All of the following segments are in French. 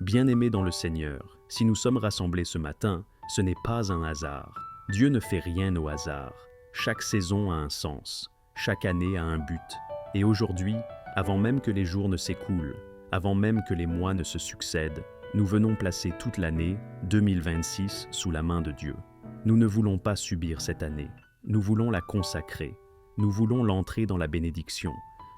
Bien-aimés dans le Seigneur, si nous sommes rassemblés ce matin, ce n'est pas un hasard. Dieu ne fait rien au hasard. Chaque saison a un sens, chaque année a un but. Et aujourd'hui, avant même que les jours ne s'écoulent, avant même que les mois ne se succèdent, nous venons placer toute l'année 2026 sous la main de Dieu. Nous ne voulons pas subir cette année. Nous voulons la consacrer. Nous voulons l'entrer dans la bénédiction.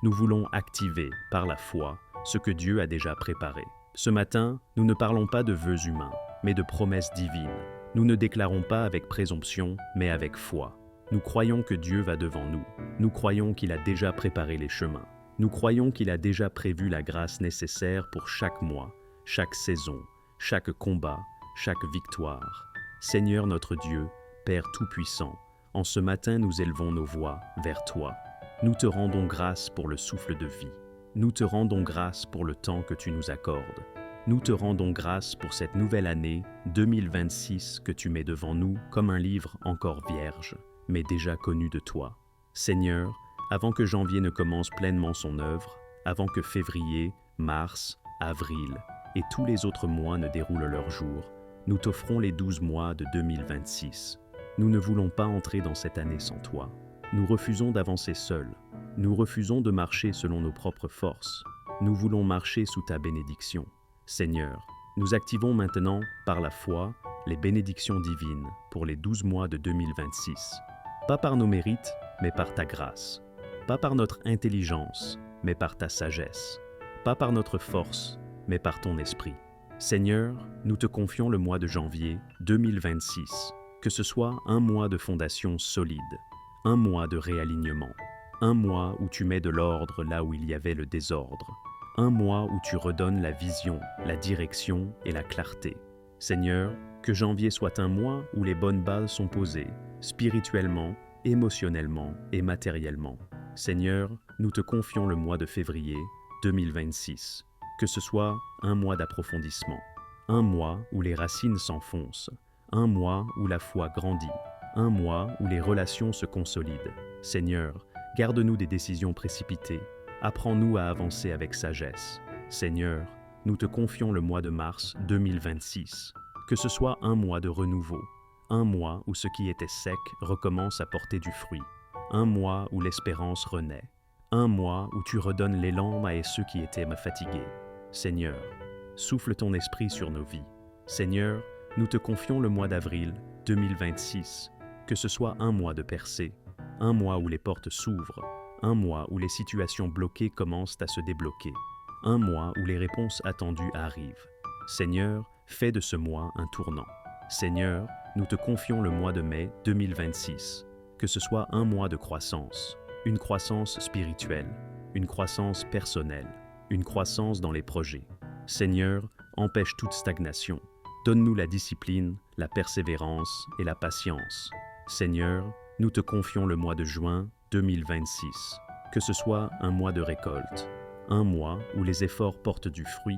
Nous voulons activer, par la foi, ce que Dieu a déjà préparé. Ce matin, nous ne parlons pas de vœux humains, mais de promesses divines. Nous ne déclarons pas avec présomption, mais avec foi. Nous croyons que Dieu va devant nous. Nous croyons qu'il a déjà préparé les chemins. Nous croyons qu'il a déjà prévu la grâce nécessaire pour chaque mois, chaque saison, chaque combat, chaque victoire. Seigneur notre Dieu, Père Tout-Puissant, en ce matin nous élevons nos voix vers toi. Nous te rendons grâce pour le souffle de vie. Nous te rendons grâce pour le temps que tu nous accordes. Nous te rendons grâce pour cette nouvelle année 2026 que tu mets devant nous comme un livre encore vierge, mais déjà connu de toi. Seigneur, avant que janvier ne commence pleinement son œuvre, avant que février, mars, avril et tous les autres mois ne déroulent leur jour, nous t'offrons les 12 mois de 2026. Nous ne voulons pas entrer dans cette année sans toi. Nous refusons d'avancer seuls. Nous refusons de marcher selon nos propres forces. Nous voulons marcher sous ta bénédiction. Seigneur, nous activons maintenant, par la foi, les bénédictions divines pour les 12 mois de 2026. Pas par nos mérites, mais par ta grâce. Pas par notre intelligence, mais par ta sagesse. Pas par notre force, mais par ton esprit. Seigneur, nous te confions le mois de janvier 2026, que ce soit un mois de fondation solide, un mois de réalignement, un mois où tu mets de l'ordre là où il y avait le désordre, un mois où tu redonnes la vision, la direction et la clarté. Seigneur, que janvier soit un mois où les bonnes bases sont posées, spirituellement, émotionnellement et matériellement. Seigneur, nous te confions le mois de février 2026, que ce soit un mois d'approfondissement, un mois où les racines s'enfoncent, un mois où la foi grandit, un mois où les relations se consolident. Seigneur, garde-nous des décisions précipitées, apprends-nous à avancer avec sagesse. Seigneur, nous te confions le mois de mars 2026, que ce soit un mois de renouveau, un mois où ce qui était sec recommence à porter du fruit, un mois où l'espérance renaît, un mois où tu redonnes l'élan à ceux qui étaient fatigués. Seigneur, souffle ton esprit sur nos vies. Seigneur, nous te confions le mois d'avril 2026, que ce soit un mois de percée, un mois où les portes s'ouvrent, un mois où les situations bloquées commencent à se débloquer, un mois où les réponses attendues arrivent. Seigneur, fais de ce mois un tournant. Seigneur, nous te confions le mois de mai 2026, que ce soit un mois de croissance, une croissance spirituelle, une croissance personnelle, une croissance dans les projets. Seigneur, empêche toute stagnation. Donne-nous la discipline, la persévérance et la patience. Seigneur, nous te confions le mois de juin 2026, que ce soit un mois de récolte, un mois où les efforts portent du fruit,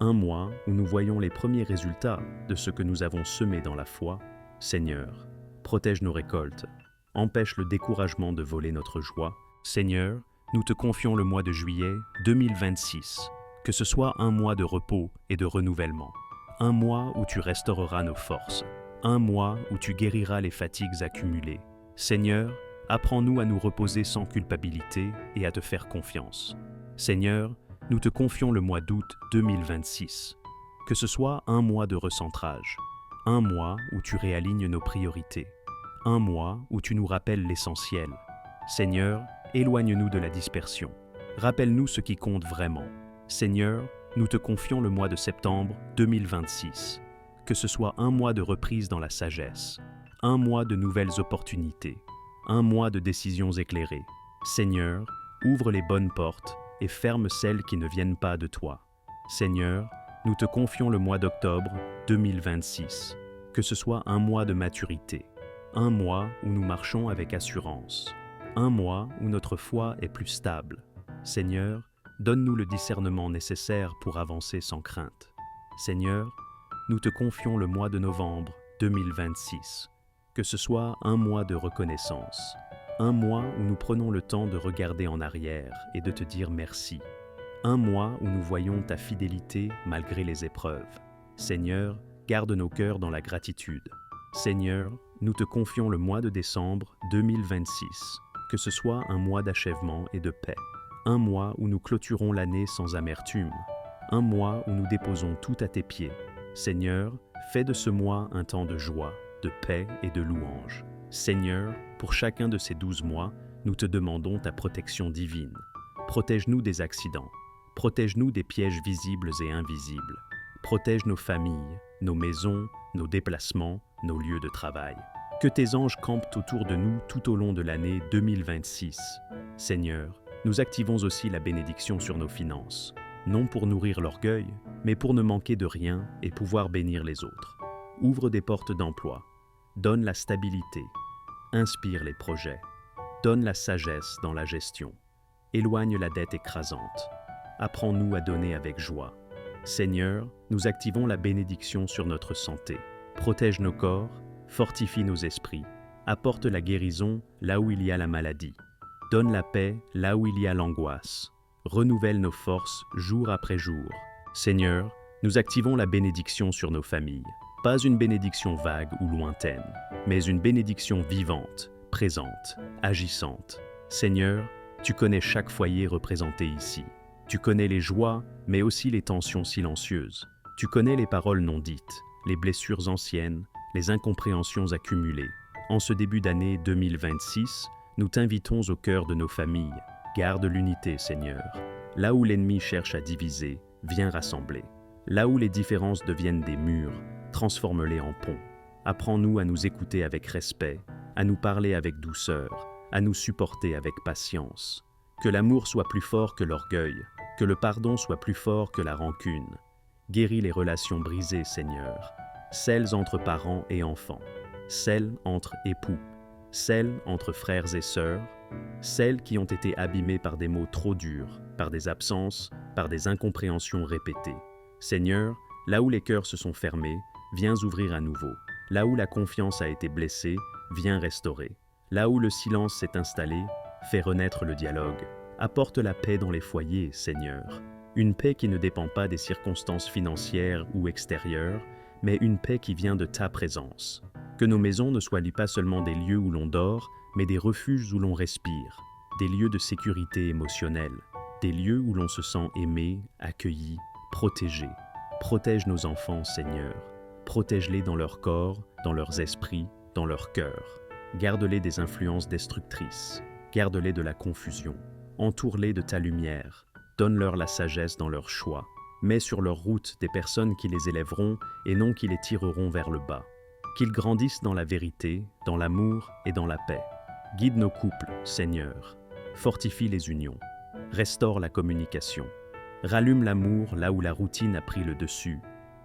un mois où nous voyons les premiers résultats de ce que nous avons semé dans la foi. Seigneur, protège nos récoltes, empêche le découragement de voler notre joie. Seigneur, nous te confions le mois de juillet 2026, que ce soit un mois de repos et de renouvellement, un mois où tu restaureras nos forces, un mois où tu guériras les fatigues accumulées. Seigneur, apprends-nous à nous reposer sans culpabilité et à te faire confiance. Seigneur, nous te confions le mois d'août 2026, que ce soit un mois de recentrage, un mois où tu réalignes nos priorités, un mois où tu nous rappelles l'essentiel. Seigneur, éloigne-nous de la dispersion. Rappelle-nous ce qui compte vraiment. Seigneur, nous te confions le mois de septembre 2026, que ce soit un mois de reprise dans la sagesse, un mois de nouvelles opportunités, un mois de décisions éclairées. Seigneur, ouvre les bonnes portes et ferme celles qui ne viennent pas de toi. Seigneur, nous te confions le mois d'octobre 2026, que ce soit un mois de maturité, un mois où nous marchons avec assurance, un mois où notre foi est plus stable. Seigneur, donne-nous le discernement nécessaire pour avancer sans crainte. Seigneur, nous te confions le mois de novembre 2026, que ce soit un mois de reconnaissance, un mois où nous prenons le temps de regarder en arrière et de te dire merci, Un mois où nous voyons ta fidélité malgré les épreuves. Seigneur, garde nos cœurs dans la gratitude. Seigneur, nous te confions le mois de décembre 2026, que ce soit un mois d'achèvement et de paix. Un mois où nous clôturons l'année sans amertume. Un mois où nous déposons tout à tes pieds. Seigneur, fais de ce mois un temps de joie, de paix et de louange. Seigneur, pour chacun de ces 12 mois, nous te demandons ta protection divine. Protège-nous des accidents. Protège-nous des pièges visibles et invisibles. Protège nos familles, nos maisons, nos déplacements, nos lieux de travail. Que tes anges campent autour de nous tout au long de l'année 2026. Seigneur, nous activons aussi la bénédiction sur nos finances, non pour nourrir l'orgueil, mais pour ne manquer de rien et pouvoir bénir les autres. Ouvre des portes d'emploi, donne la stabilité, inspire les projets, donne la sagesse dans la gestion, éloigne la dette écrasante. Apprends-nous à donner avec joie. Seigneur, nous activons la bénédiction sur notre santé. Protège nos corps, fortifie nos esprits, apporte la guérison là où il y a la maladie. Donne la paix là où il y a l'angoisse. Renouvelle nos forces jour après jour. Seigneur, nous activons la bénédiction sur nos familles. Pas une bénédiction vague ou lointaine, mais une bénédiction vivante, présente, agissante. Seigneur, tu connais chaque foyer représenté ici. Tu connais les joies, mais aussi les tensions silencieuses. Tu connais les paroles non dites, les blessures anciennes, les incompréhensions accumulées. En ce début d'année 2026, nous t'invitons au cœur de nos familles. Garde l'unité, Seigneur. Là où l'ennemi cherche à diviser, viens rassembler. Là où les différences deviennent des murs, transforme-les en ponts. Apprends-nous à nous écouter avec respect, à nous parler avec douceur, à nous supporter avec patience. Que l'amour soit plus fort que l'orgueil, que le pardon soit plus fort que la rancune. Guéris les relations brisées, Seigneur, celles entre parents et enfants, celles entre époux, celles entre frères et sœurs, celles qui ont été abîmées par des mots trop durs, par des absences, par des incompréhensions répétées. Seigneur, là où les cœurs se sont fermés, viens ouvrir à nouveau. Là où la confiance a été blessée, viens restaurer. Là où le silence s'est installé, fais renaître le dialogue. Apporte la paix dans les foyers, Seigneur. Une paix qui ne dépend pas des circonstances financières ou extérieures, mais une paix qui vient de ta présence. Que nos maisons ne soient pas seulement des lieux où l'on dort, mais des refuges où l'on respire, des lieux de sécurité émotionnelle, des lieux où l'on se sent aimé, accueilli, protégé. Protège nos enfants, Seigneur. Protège-les dans leur corps, dans leurs esprits, dans leur cœur. Garde-les des influences destructrices. Garde-les de la confusion. Entoure-les de ta lumière. Donne-leur la sagesse dans leurs choix. Mets sur leur route des personnes qui les élèveront et non qui les tireront vers le bas. Qu'ils grandissent dans la vérité, dans l'amour et dans la paix. Guide nos couples, Seigneur. Fortifie les unions. Restaure la communication. Rallume l'amour là où la routine a pris le dessus.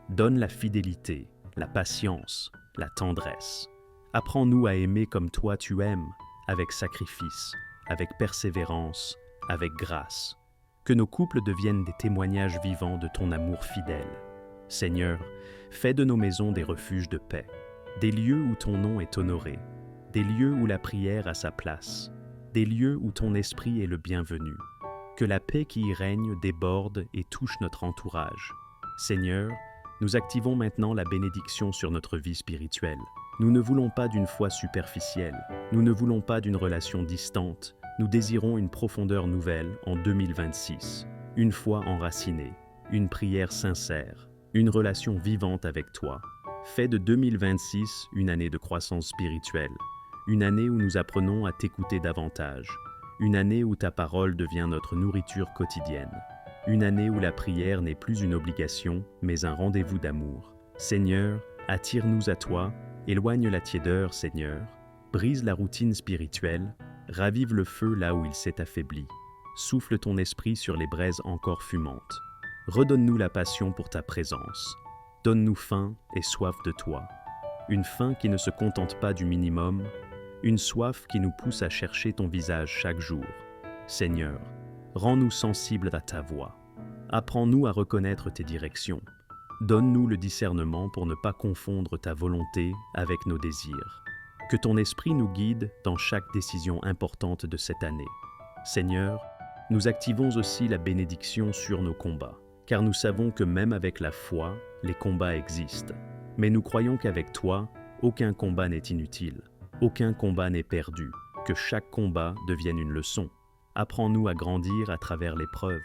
Donne la fidélité, la patience, la tendresse. Apprends-nous à aimer comme toi tu aimes, avec sacrifice, avec persévérance, avec grâce. Que nos couples deviennent des témoignages vivants de ton amour fidèle. Seigneur, fais de nos maisons des refuges de paix, des lieux où ton nom est honoré, des lieux où la prière a sa place, des lieux où ton esprit est le bienvenu. Que la paix qui y règne déborde et touche notre entourage. Seigneur, nous activons maintenant la bénédiction sur notre vie spirituelle. Nous ne voulons pas d'une foi superficielle, nous ne voulons pas d'une relation distante, nous désirons une profondeur nouvelle en 2026, une foi enracinée, une prière sincère, une relation vivante avec toi. Fais de 2026 une année de croissance spirituelle, une année où nous apprenons à t'écouter davantage, une année où ta parole devient notre nourriture quotidienne, une année où la prière n'est plus une obligation, mais un rendez-vous d'amour. Seigneur, attire-nous à toi, éloigne la tiédeur, Seigneur, brise la routine spirituelle, ravive le feu là où il s'est affaibli, souffle ton esprit sur les braises encore fumantes. Redonne-nous la passion pour ta présence, donne-nous faim et soif de toi, une faim qui ne se contente pas du minimum, une soif qui nous pousse à chercher ton visage chaque jour. Seigneur, rends-nous sensibles à ta voix. Apprends-nous à reconnaître tes directions. Donne-nous le discernement pour ne pas confondre ta volonté avec nos désirs. Que ton esprit nous guide dans chaque décision importante de cette année. Seigneur, Nous activons aussi la bénédiction sur nos combats, car nous savons que même avec la foi, les combats existent. Mais nous croyons qu'avec toi, aucun combat n'est inutile, aucun combat n'est perdu, que chaque combat devienne une leçon. Apprends-nous à grandir à travers l'épreuve.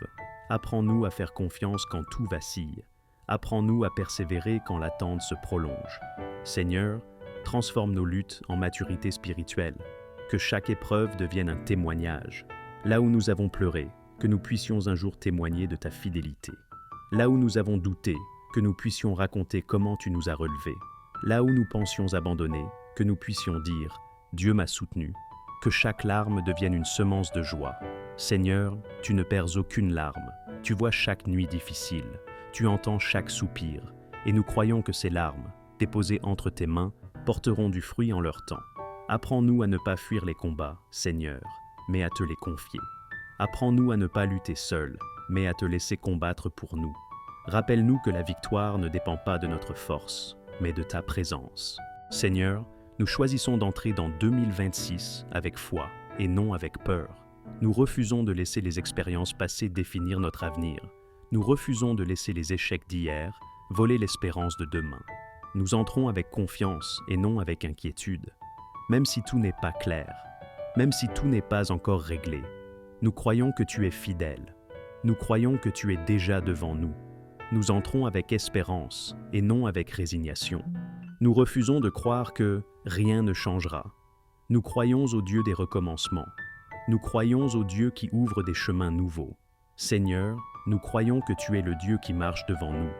Apprends-nous à faire confiance quand tout vacille. Apprends-nous à persévérer quand l'attente se prolonge. Seigneur, transforme nos luttes en maturité spirituelle. Que chaque épreuve devienne un témoignage. Là où nous avons pleuré, que nous puissions un jour témoigner de ta fidélité. Là où nous avons douté, que nous puissions raconter comment tu nous as relevés. Là où nous pensions abandonner, que nous puissions dire « Dieu m'a soutenu ». Que chaque larme devienne une semence de joie. Seigneur, tu ne perds aucune larme. Tu vois chaque nuit difficile. Tu entends chaque soupir. Et nous croyons que ces larmes, déposées entre tes mains, porteront du fruit en leur temps. Apprends-nous à ne pas fuir les combats, Seigneur, mais à te les confier. Apprends-nous à ne pas lutter seuls, mais à te laisser combattre pour nous. Rappelle-nous que la victoire ne dépend pas de notre force, mais de ta présence. Seigneur, nous choisissons d'entrer dans 2026 avec foi et non avec peur. Nous refusons de laisser les expériences passées définir notre avenir. Nous refusons de laisser les échecs d'hier voler l'espérance de demain. Nous entrons avec confiance et non avec inquiétude. Même si tout n'est pas clair, même si tout n'est pas encore réglé, nous croyons que tu es fidèle. Nous croyons que tu es déjà devant nous. Nous entrons avec espérance et non avec résignation. Nous refusons de croire que rien ne changera. Nous croyons au Dieu des recommencements. Nous croyons au Dieu qui ouvre des chemins nouveaux. Seigneur, nous croyons que tu es le Dieu qui marche devant nous.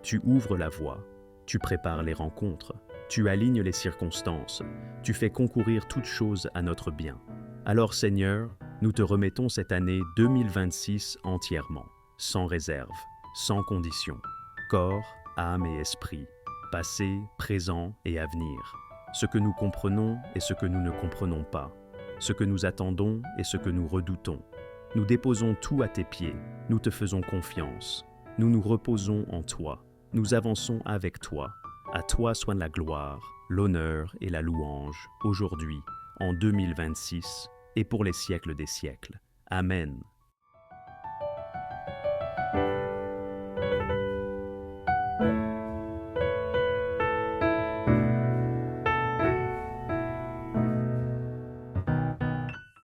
Tu ouvres la voie. Tu prépares les rencontres. Tu alignes les circonstances. Tu fais concourir toutes choses à notre bien. Alors Seigneur, nous te remettons cette année 2026 entièrement, sans réserve, sans condition, corps, âme et esprit, passé, présent et avenir, ce que nous comprenons et ce que nous ne comprenons pas, ce que nous attendons et ce que nous redoutons. Nous déposons tout à tes pieds, nous te faisons confiance, nous nous reposons en toi, nous avançons avec toi. À toi soit la gloire, l'honneur et la louange, aujourd'hui, en 2026 et pour les siècles des siècles. Amen.